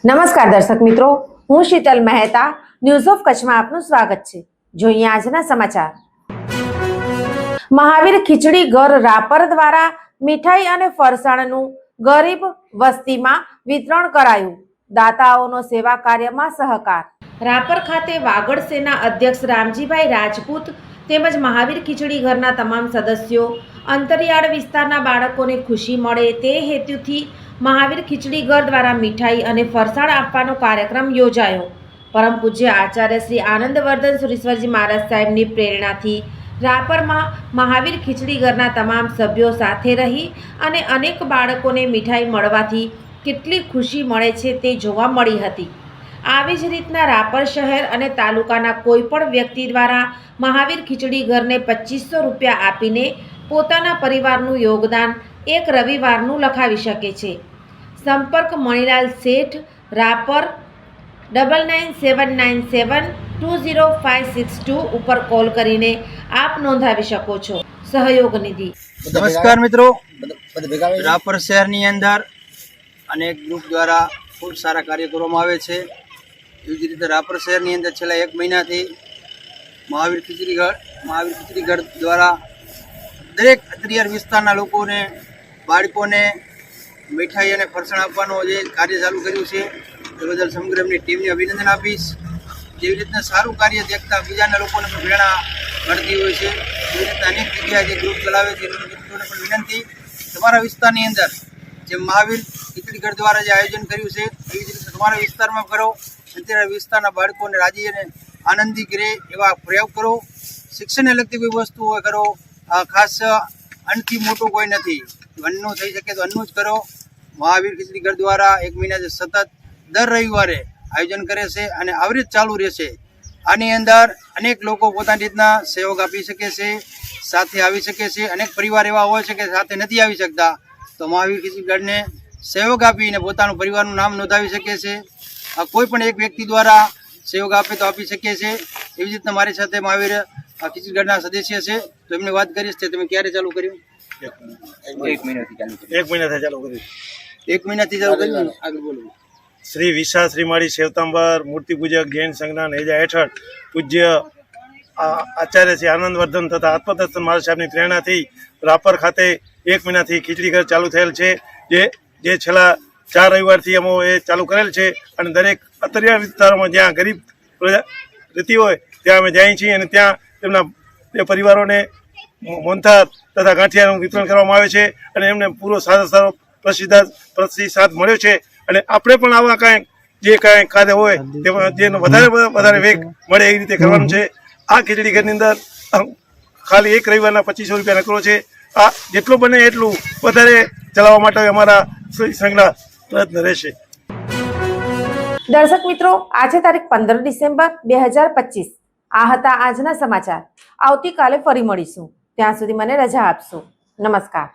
નમસ્કાર દર્શક મિત્રો, હું શીતલ મહેતા ન્યૂઝ ઓફ કચ્છમાં આપનું સ્વાગત છે। જોઈએ આજના સમાચાર। મહાવીર ખીચડી ઘર રાપર દ્વારા મીઠાઈ અને ફરસાણનું ગરીબ વસ્તીમાં વિતરણ કરાયું। દાતાઓનો સેવા કાર્યમાં સહકાર। રાપર ખાતે વાગડ સેના અધ્યક્ષ રામજીભાઈ રાજપૂત તેમજ મહાવીર ખીચડી ઘરના તમામ સદસ્યો અંતરિયાળ વિસ્તારના બાળકોને ખુશી મળે તે હેતુથી મહાવીર ખીચડી ઘર દ્વારા મીઠાઈ અને ફરસાણ આપવાનો કાર્યક્રમ યોજાયો। પરમ પૂજ્ય આચાર્ય શ્રી આનંદવર્ધન સુરેશ્વરજી મહારાજ સાહેબની પ્રેરણાથી રાપરમાં મહાવીર ખીચડી ઘરના તમામ સભ્યો સાથે રહી અને અનેક બાળકોને મીઠાઈ મળવાથી કેટલી ખુશી મળે છે તે જોવા મળી હતી। આવી જ રીતના રાપર શહેર અને તાલુકાના કોઈ પણ વ્યક્તિ દ્વારા મહાવીર ખીચડી ઘરને 2500 રૂપિયા આપીને પોતાના પરિવારનું યોગદાન એક રવિવારનું લખાવી શકે છે। સંપર્ક મણિલાલ શેઠ, રાપર 9979720562 ઉપર કોલ કરીને આપ નોંધાવી શકો છો। સહયોગ નિધિ। નમસ્કાર મિત્રો, રાપર શહેરની અંદર અનેક ગ્રુપ દ્વારા ખૂબ સારા કાર્ય કરવામાં આવે છે। એવી જ રીતે રાપર શહેરની અંદર છેલ્લા 1 મહિનાથી મહાવીર ખીચડી ઘર દ્વારા દરેક અંતરિયાળ વિસ્તારના લોકોને, બાળકોને મીઠાઈ અને ફરસાણ આપવાનો જે કાર્ય ચાલુ કર્યું છે એ બદલ સમગ્ર એમની ટીમને અભિનંદન આપીશ। જેવી રીતના સારું કાર્ય દેખતા બીજાના લોકોને પણ પ્રેરણા મળતી હોય છે। એવી રીતના અનેક જગ્યાએ જે ગ્રુપ ચલાવે છે એમને પણ વિનંતી, તમારા વિસ્તારની અંદર જે મહાવીર ખીચડી ઘર દ્વારા જે આયોજન કર્યું છે એવી જ રીતે તમારા વિસ્તારમાં કરો। અંતરિયાળ વિસ્તારના બાળકોને રાજી અને આનંદી કરે એવા પ્રયોગ કરો। શિક્ષણને લગતી કોઈ વસ્તુ હોય કરો। ખાસ અન્નથી મોટું કોઈ નથી, અન્નનું થઈ શકે તો અન્નનું જ કરો। મહાવીર ખીચડી ઘર દ્વારા 1 મહિનાથી સતત દર રવિવારે આયોજન કરે છે અને આવી રીતે ચાલુ રહેશે। આની અંદર અનેક લોકો પોતાની રીતના સહયોગ આપી શકે છે, સાથે આવી શકે છે। અનેક પરિવાર એવા હોય છે કે સાથે નથી આવી શકતા, તો મહાવીર ખીચડી ઘરને સહયોગ આપીને પોતાનું પરિવારનું નામ નોંધાવી શકે છે। કોઈ પણ એક વ્યક્તિ દ્વારા સહયોગ આપે તો આપી શકે છે। એવી જ રીતના મારી સાથે મહાવીર ખીચડી ઘરના સદસ્ય છે, તો એમને વાત કરીશ કે તમે ક્યારે ચાલુ કર્યું? 1 મહિનાથી ચાલુ કર્યું। 1 મહિનાથી ચાલુ કર્યું। આગળ બોલો। શ્રી વિશા શ્રીમાળી શેવતાંબર મૂર્તિ પૂજક જૈન સંઘના નેજા હેઠળ પૂજ્ય આચાર્ય શ્રી આનંદવર્ધન તથા આત્મદર્શન મહારાજ સાહેબની પ્રેરણાથી રાપર ખાતે 1 મહિનાથી ખીચડી ઘર ચાલુ થયેલ છે, જે છેલ્લા 4 રવિવારથી અમે એ ચાલુ કરેલ છે અને દરેક અંતરિયાળ વિસ્તારોમાં જ્યાં ગરીબ પ્રજા રહેતી હોય ત્યાં અમે જઈએ છીએ અને ત્યાં તેમના પરિવારોને મોહનથાળ તથા ગાંઠિયાનું વિતરણ કરવામાં આવે છે અને એમને પૂરો સારો પ્રતિસાદ મળ્યો છે। અને આપણે પણ આવા કાંઈક જે કાંઈ કાર્ય હોય તેમાં જેનો વધારે વેગ મળે એ રીતે કરવાનું છે। આ ખીચડી ઘરની અંદર ખાલી એક રવિવારના 2500 રૂપિયા નકરો છે। આ જેટલું બને એટલું વધારે ચલાવવા માટે અમારા સંઘના પ્રયત્ન રહેશે। દર્શક મિત્રો, આજે તારીખ 15 ડિસેમ્બર 2025 આ હતા આજના સમાચાર। આવતીકાલે ફરી મળીશું, ત્યાં સુધી મને રજા આપશો। નમસ્કાર।